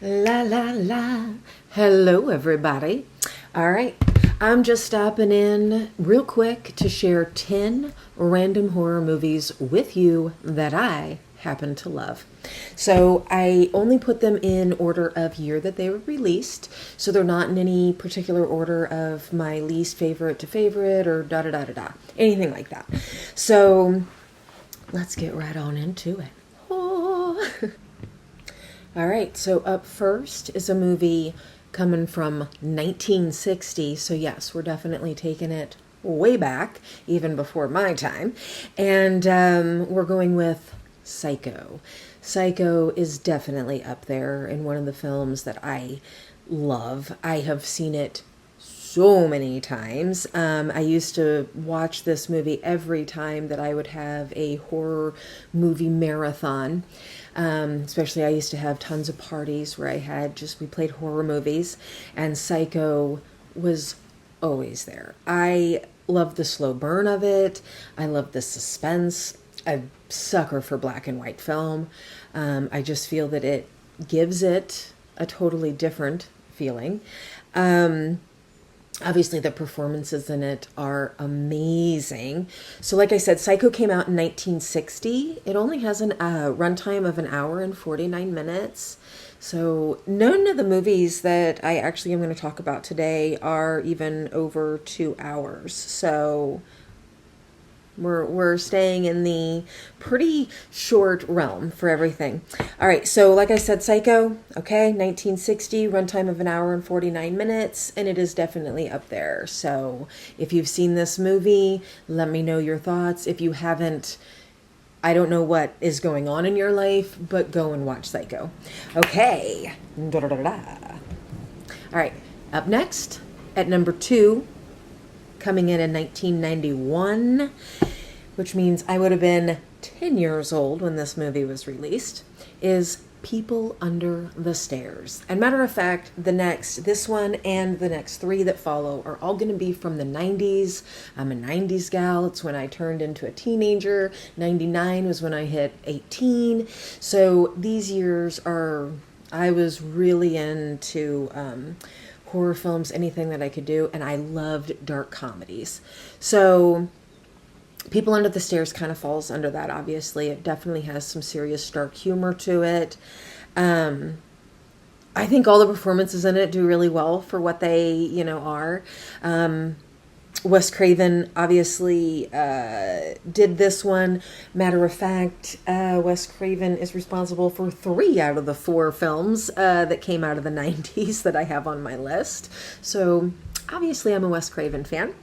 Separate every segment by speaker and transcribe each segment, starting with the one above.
Speaker 1: La la la. Hello, everybody. All right. I'm just stopping in real quick to share 10 random horror movies with you that I happen to love. So I only put them in order of year that they were released. So they're not in any particular order of my least favorite to favorite or da da da da da. Anything like that. So let's get right on into it. Oh. All right, so up first is a movie coming from 1960. So, yes, we're definitely taking it way back, even before my time. And we're going with Psycho. Psycho is definitely up there in one of the films that I love. I have seen it so many times. I used to watch this movie every time that I would have a horror movie marathon. Especially I used to have tons of parties where we played horror movies, and Psycho was always there. I love the slow burn of it. I love the suspense. I'm a sucker for black and white film. I just feel that it gives it a totally different feeling. Obviously, the performances in it are amazing. So like I said, Psycho came out in 1960. It only has a runtime of 1 hour and 49 minutes. So none of the movies that I actually am going to talk about today are even over 2 hours. So we're staying in the pretty short realm for everything. All right, so like I said, Psycho, okay, 1960, runtime of 1 hour and 49 minutes, and it is definitely up there. So if you've seen this movie, let me know your thoughts. If you haven't, I don't know what is going on in your life, but go and watch Psycho. Okay. Da-da-da-da. All right, up next at number 2, coming in 1991, which means I would have been 10 years old when this movie was released, is People Under the Stairs. And matter of fact, this one and the next 3 that follow are all going to be from the 90s. I'm a 90s gal. It's when I turned into a teenager. 99 was when I hit 18. So these years I was really into horror films, anything that I could do, and I loved dark comedies. So People Under the Stairs kind of falls under that, obviously. It definitely has some serious dark humor to it. I think all the performances in it do really well for what they, are. Wes Craven obviously did this one. Matter of fact, Wes Craven is responsible for 3 out of the 4 films that came out of the 90s that I have on my list. So obviously I'm a Wes Craven fan.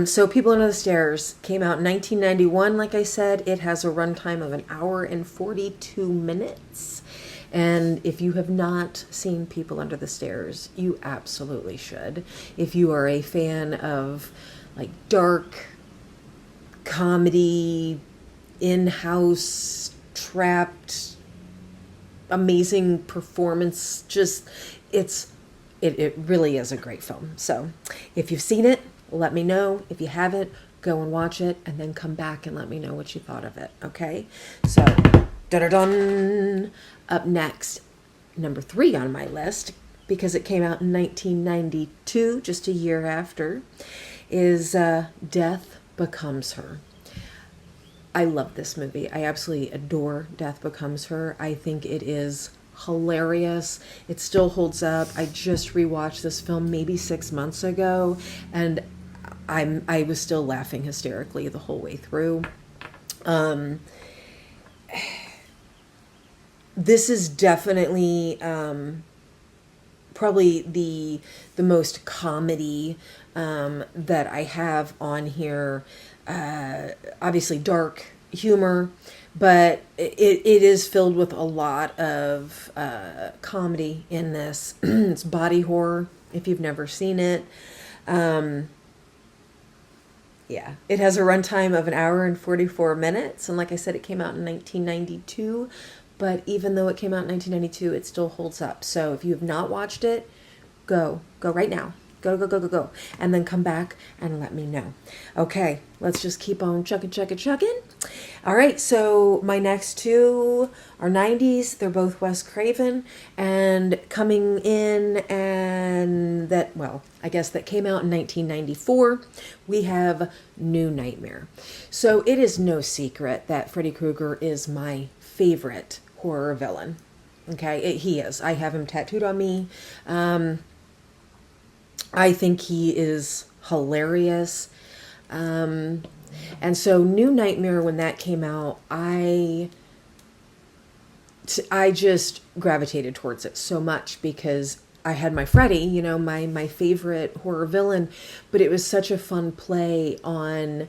Speaker 1: So People Under the Stairs came out in 1991. Like I said, it has a runtime of 1 hour and 42 minutes. And if you have not seen People Under the Stairs, you absolutely should. If you are a fan of like dark comedy, in-house, trapped, amazing performance, it really is a great film. So if you've seen it, let me know. If you haven't, go and watch it and then come back and let me know what you thought of it. Okay? So, dun-dun-dun. Up next, number 3 on my list, because it came out in 1992, just a year after, is Death Becomes Her. I love this movie. I absolutely adore Death Becomes Her. I think it is hilarious. It still holds up. I just rewatched this film maybe 6 months ago, and I was still laughing hysterically the whole way through. This is definitely probably the most comedy that I have on here. Obviously dark humor, but it is filled with a lot of comedy in this. It's body horror if you've never seen it. Yeah, it has a runtime of 1 hour and 44 minutes. And like I said, it came out in 1992. But even though it came out in 1992, it still holds up. So if you have not watched it, go right now. Go. And then come back and let me know. Okay, let's just keep on chugging. All right, so my next two are 90s. They're both Wes Craven. And coming in, and that, well, I guess that came out in 1994, we have New Nightmare. So it is no secret that Freddy Krueger is my favorite horror villain. Okay, he is. I have him tattooed on me. I think he is hilarious. And so New Nightmare, when that came out, I just gravitated towards it so much because I had my Freddy, you know, my favorite horror villain, but it was such a fun play on,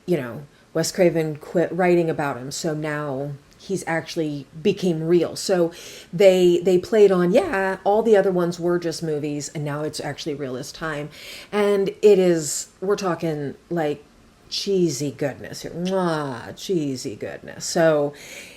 Speaker 1: you know, Wes Craven quit writing about him, so now he's actually became real. So they played on, yeah, all the other ones were just movies, and now it's actually real this time. And it is, we're talking like cheesy goodness here. Mwah, cheesy goodness. So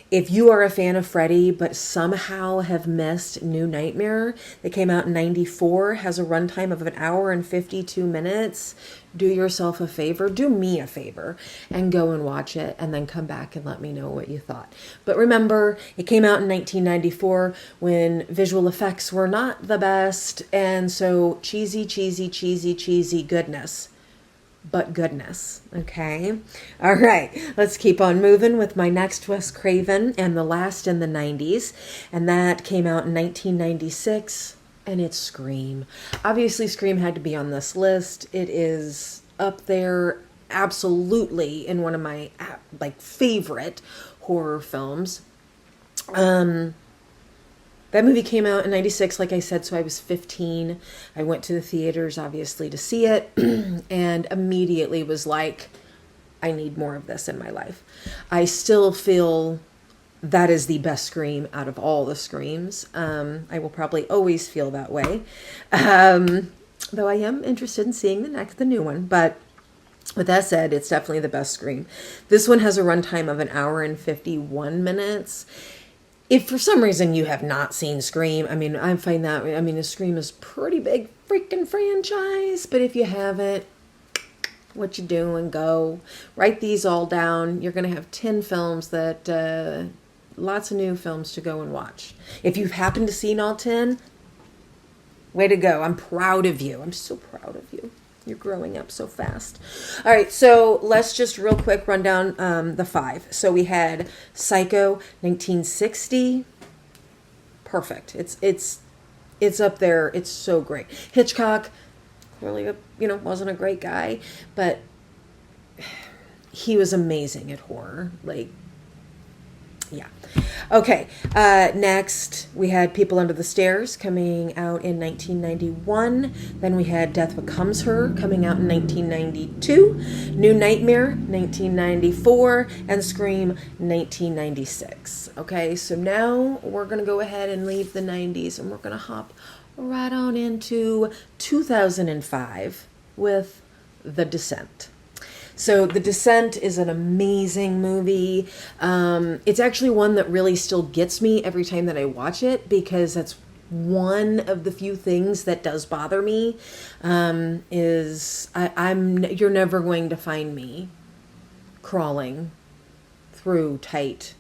Speaker 1: if you are a fan of Freddy but somehow have missed New Nightmare that came out in 94, has a runtime of 1 hour and 52 minutes, do yourself a favor, do me a favor, and go and watch it and then come back and let me know what you thought. But remember, it came out in 1994 when visual effects were not the best, and so cheesy, cheesy, cheesy, cheesy goodness. But goodness. Okay. All right. Let's keep on moving with my next Wes Craven and the last in the 90s. And that came out in 1996. And it's Scream. Obviously, Scream had to be on this list. It is up there absolutely in one of my favorite horror films. That movie came out in 96, like I said, so I was 15. I went to the theaters, obviously, to see it, and immediately was like, I need more of this in my life. I still feel that is the best Scream out of all the Screams. I will probably always feel that way, though I am interested in seeing the new one, but with that said, it's definitely the best Scream. This one has a runtime of 1 hour and 51 minutes. If for some reason you have not seen Scream, I mean, I find that, I mean, Scream is a pretty big freaking franchise, but if you haven't, what you doing? Go. Write these all down. You're going to have 10 films that, lots of new films to go and watch. If you've happened to seen all 10, way to go. I'm proud of you. I'm so proud of you. You're growing up so fast. All right, so let's just real quick run down the 5. So we had Psycho, 1960. Perfect. It's up there. It's so great. Hitchcock, really, wasn't a great guy, but he was amazing at horror. Like, yeah. Okay. Next, we had People Under the Stairs coming out in 1991. Then we had Death Becomes Her coming out in 1992. New Nightmare, 1994. And Scream, 1996. Okay, so now we're going to go ahead and leave the 90s and we're going to hop right on into 2005 with The Descent. So The Descent is an amazing movie. It's actually one that really still gets me every time that I watch it because that's one of the few things that does bother me. You're never going to find me crawling through tight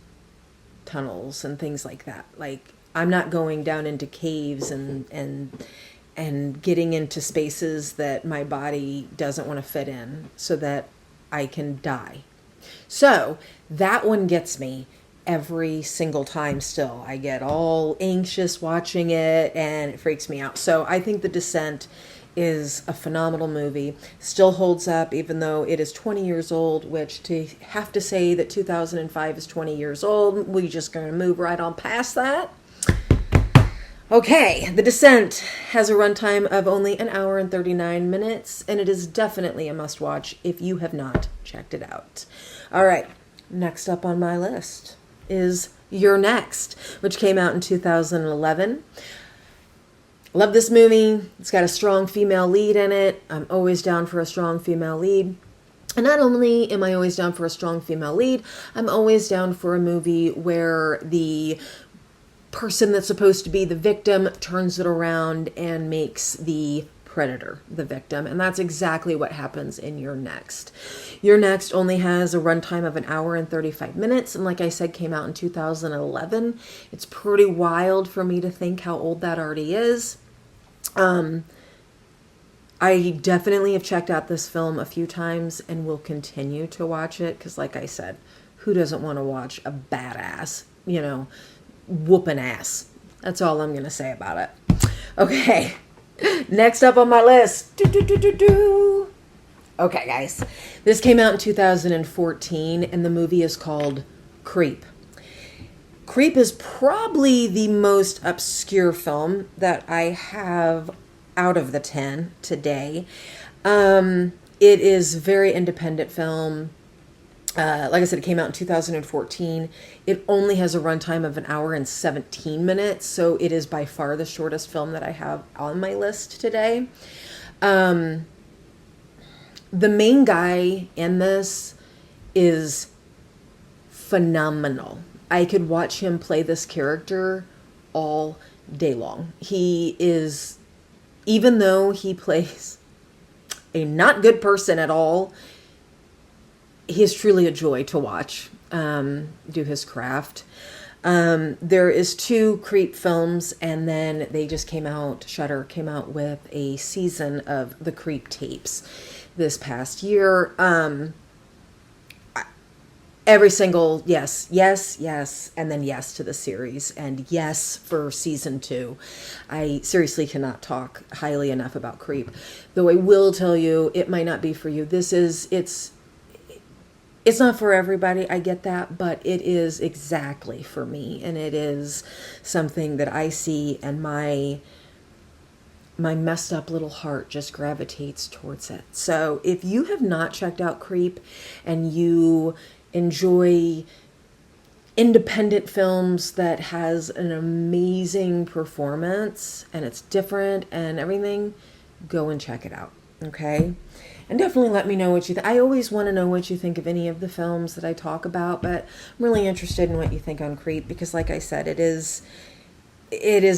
Speaker 1: tunnels and things like that. Like, I'm not going down into caves and getting into spaces that my body doesn't want to fit in so that I can die. So that one gets me every single time still. I get all anxious watching it and it freaks me out. So I think The Descent is a phenomenal movie. Still holds up even though it is 20 years old, which to have to say that 2005 is 20 years old, we're just going to move right on past that. Okay, The Descent has a runtime of only 1 hour and 39 minutes, and it is definitely a must-watch if you have not checked it out. All right, next up on my list is You're Next, which came out in 2011. Love this movie. It's got a strong female lead in it. I'm always down for a strong female lead. And not only am I always down for a strong female lead, I'm always down for a movie where the person that's supposed to be the victim turns it around and makes the predator, the victim. And that's exactly what happens in You're Next. You're Next only has a runtime of an hour and 35 minutes. And like I said, came out in 2011. It's pretty wild for me to think how old that already is. I definitely have checked out this film a few times and will continue to watch it because, like I said, who doesn't want to watch a badass, whooping ass? That's all I'm going to say about it. Okay, next up on my list. Okay, guys. This came out in 2014, and the movie is called Creep. Creep is probably the most obscure film that I have out of the 10 today. It is a very independent film. Like I said, it came out in 2014. It only has a runtime of an hour and 17 minutes, so it is by far the shortest film that I have on my list today. The main guy in this is phenomenal. I could watch him play this character all day long. He is, even though he plays a not good person at all, he is truly a joy to watch do his craft. There is 2 Creep films, and then they just Shudder came out with a season of the Creep tapes this past year. Every single yes, and then yes to the series, and yes for season 2. I seriously cannot talk highly enough about Creep. Though I will tell you, it might not be for you. It's not for everybody, I get that, but it is exactly for me, and it is something that I see, and my messed up little heart just gravitates towards it. So if you have not checked out Creep and you enjoy independent films that has an amazing performance and it's different and everything, go and check it out, okay? And definitely let me know what you think. I always want to know what you think of any of the films that I talk about, but I'm really interested in what you think on Creep because, like I said, it is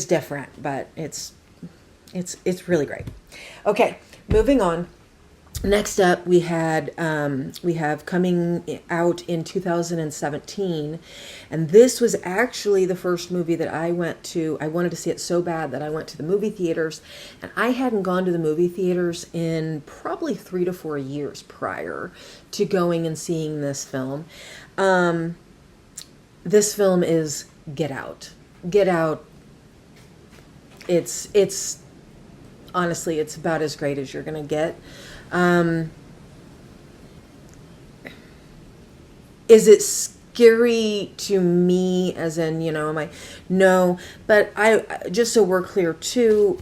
Speaker 1: different, but it's really great. Okay, moving on. Next up, we have coming out in 2017, and this was actually the first movie that I went to. I wanted to see it so bad that I went to the movie theaters, and I hadn't gone to the movie theaters in probably 3 to 4 years prior to going and seeing this film. This film is Get Out. Get Out. It's honestly, it's about as great as you're gonna get. Is it scary to me as in, no, but just so we're clear too,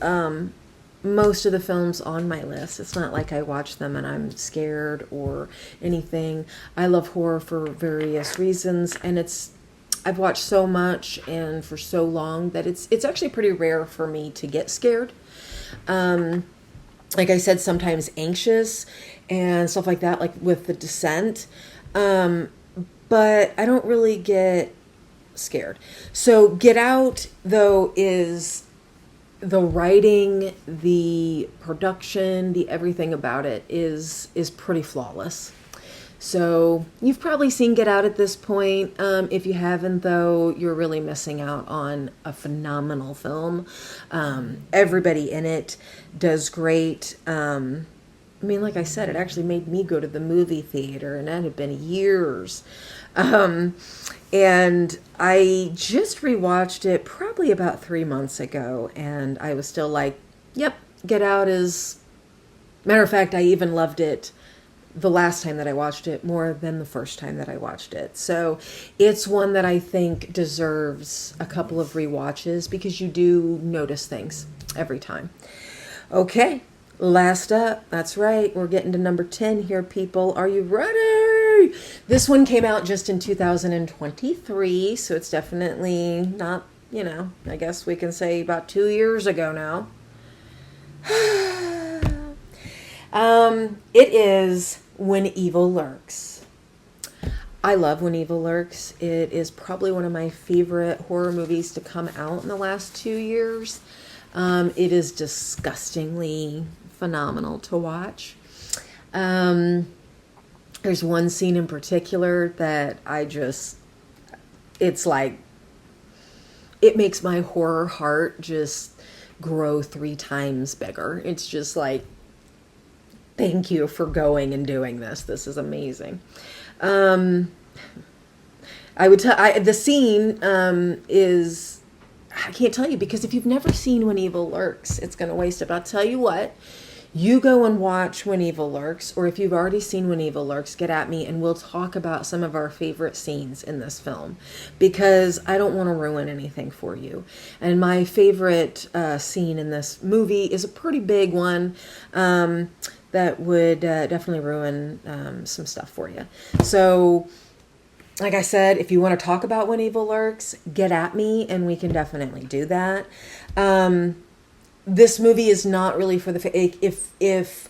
Speaker 1: most of the films on my list, it's not like I watch them and I'm scared or anything. I love horror for various reasons, and I've watched so much and for so long that it's actually pretty rare for me to get scared. Like I said, sometimes anxious and stuff like that, like with The Descent. But I don't really get scared. So Get Out, though, is the writing, the production, the everything about it is pretty flawless. So you've probably seen Get Out at this point. If you haven't, though, you're really missing out on a phenomenal film. Everybody in it does great. Like I said, it actually made me go to the movie theater, and that had been years. And I just rewatched it probably about 3 months ago, and I was still like, yep, Get Out is... Matter of fact, I even loved it the last time that I watched it more than the first time that I watched it. So it's one that I think deserves a couple of rewatches because you do notice things every time. Okay, last up. That's right. We're getting to number 10 here, people. Are you ready? This one came out just in 2023, so it's definitely not, I guess we can say about 2 years ago now. It is When Evil Lurks. I love When Evil Lurks. It is probably one of my favorite horror movies to come out in the last 2 years. It is disgustingly phenomenal to watch. There's one scene in particular that it's like, it makes my horror heart just grow 3 times bigger. It's just like, thank you for going and doing this. This is amazing. I would tell, the scene is, I can't tell you, because if you've never seen When Evil Lurks, it's going to waste it. But I'll tell you what, you go and watch When Evil Lurks, or if you've already seen When Evil Lurks, get at me and we'll talk about some of our favorite scenes in this film, because I don't want to ruin anything for you. And my favorite scene in this movie is a pretty big one that would definitely ruin some stuff for you. So, like I said, if you want to talk about When Evil Lurks, get at me and we can definitely do that. This movie is not really for the if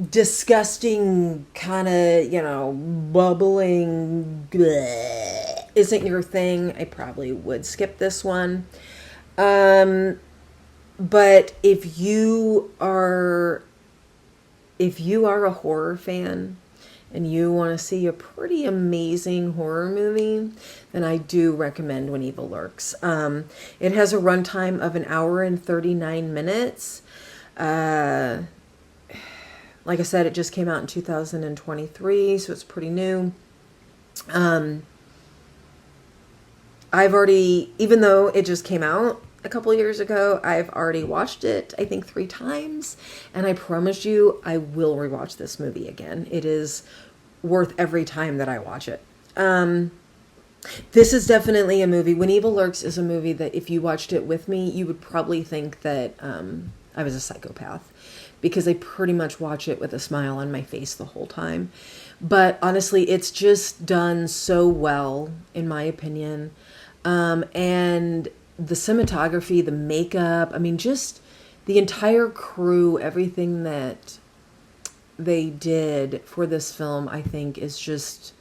Speaker 1: disgusting kind of bubbling bleh, isn't your thing, I probably would skip this one. But if you are a horror fan and you want to see a pretty amazing horror movie, then I do recommend When Evil Lurks. It has a runtime of 1 hour and 39 minutes. Like I said, it just came out in 2023, so it's pretty new. I've already, even though it just came out a couple years ago, I've already watched it, I think 3 times, and I promise you I will rewatch this movie again. It is worth every time that I watch it. This is definitely a movie. When Evil Lurks is a movie that if you watched it with me, you would probably think that I was a psychopath, because I pretty much watch it with a smile on my face the whole time. But honestly, it's just done so well, in my opinion. And the cinematography, the makeup, I mean, just the entire crew, everything that they did for this film, I think is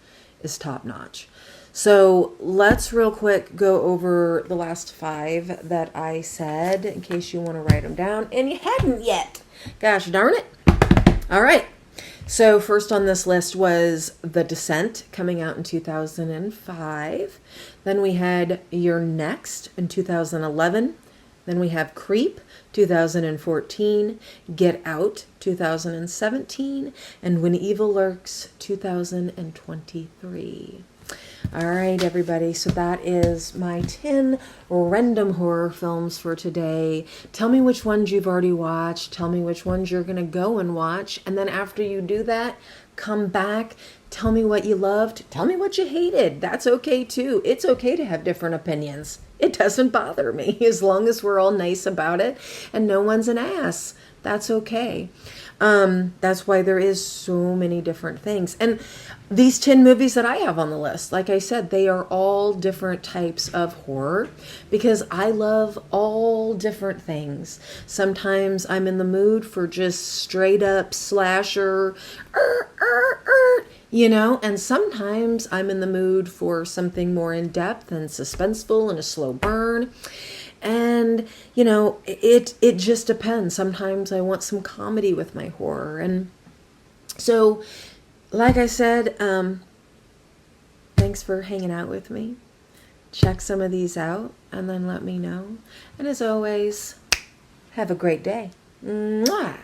Speaker 1: top notch. So let's real quick go over the last 5 that I said, in case you want to write them down and you hadn't yet. Gosh darn it. All right. So first on this list was The Descent, coming out in 2005. Then we had You're Next in 2011. Then we have Creep, 2014, Get Out, 2017, and When Evil Lurks, 2023. All right, everybody, so that is my 10 random horror films for today. Tell me which ones you've already watched. Tell me which ones you're going to go and watch. And then after you do that, come back. Tell me what you loved. Tell me what you hated. That's okay, too. It's okay to have different opinions. It doesn't bother me, as long as we're all nice about it and no one's an ass. That's okay. That's why there is so many different things. And these 10 movies that I have on the list, like I said, they are all different types of horror, because I love all different things. Sometimes I'm in the mood for just straight up slasher, and sometimes I'm in the mood for something more in depth and suspenseful and a slow burn. And, it just depends. Sometimes I want some comedy with my horror. And so, like I said, thanks for hanging out with me. Check some of these out and then let me know. And as always, have a great day. Mwah!